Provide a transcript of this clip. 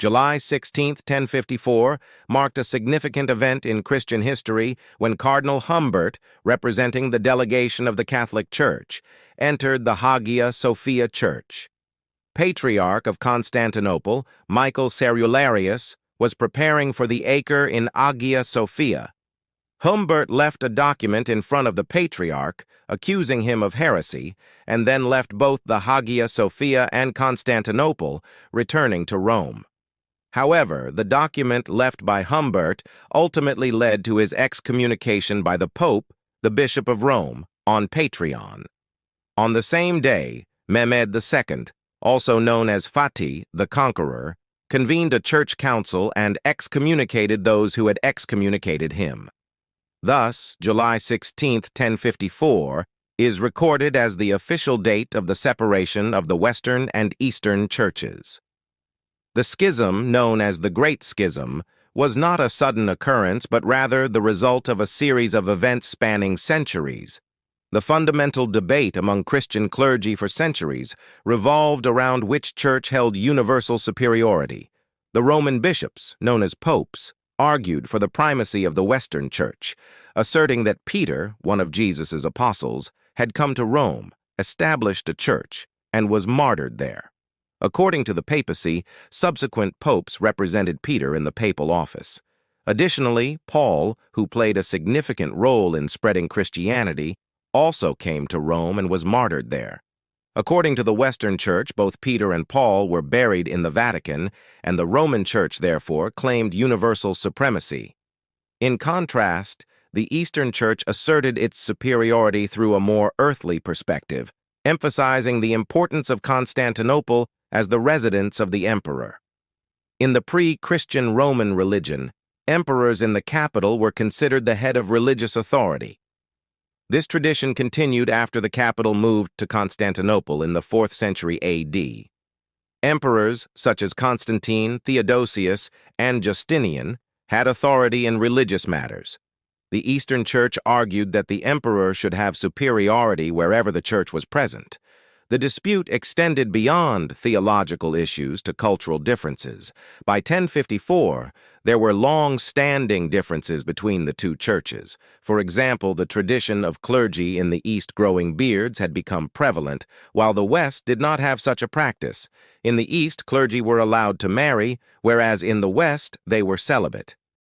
July 16, 1054, marked a significant event in Christian history when Cardinal Humbert, representing the delegation of the Catholic Church, entered the Hagia Sophia Church. Patriarch of Constantinople, Michael Cerularius, was preparing for the acre in Hagia Sophia. Humbert left a document in front of the Patriarch, accusing him of heresy, and then left both the Hagia Sophia and Constantinople, returning to Rome. However, the document left by Humbert ultimately led to his excommunication by the Pope, the Bishop of Rome, on Patreon. On the same day, Mehmed II, also known as Fatih, the Conqueror, convened a church council and excommunicated those who had excommunicated him. Thus, July 16, 1054, is recorded as the official date of the separation of the Western and Eastern churches. The schism, known as the Great Schism, was not a sudden occurrence but rather the result of a series of events spanning centuries. The fundamental debate among Christian clergy for centuries revolved around which church held universal superiority. The Roman bishops, known as popes, argued for the primacy of the Western Church, asserting that Peter, one of Jesus' apostles, had come to Rome, established a church, and was martyred there. According to the papacy, subsequent popes represented Peter in the papal office. Additionally, Paul, who played a significant role in spreading Christianity, also came to Rome and was martyred there. According to the Western Church, both Peter and Paul were buried in the Vatican, and the Roman Church, therefore, claimed universal supremacy. In contrast, the Eastern Church asserted its superiority through a more earthly perspective, emphasizing the importance of Constantinople as the residence of the emperor. In the pre-Christian Roman religion, emperors in the capital were considered the head of religious authority. This tradition continued after the capital moved to Constantinople in the 4th century AD. Emperors such as Constantine, Theodosius, and Justinian had authority in religious matters. The Eastern Church argued that the emperor should have superiority wherever the church was present. The dispute extended beyond theological issues to cultural differences. By 1054, there were long-standing differences between the two churches. For example, the tradition of clergy in the East growing beards had become prevalent, while the West did not have such a practice. In the East, clergy were allowed to marry, whereas in the West, they were celibate.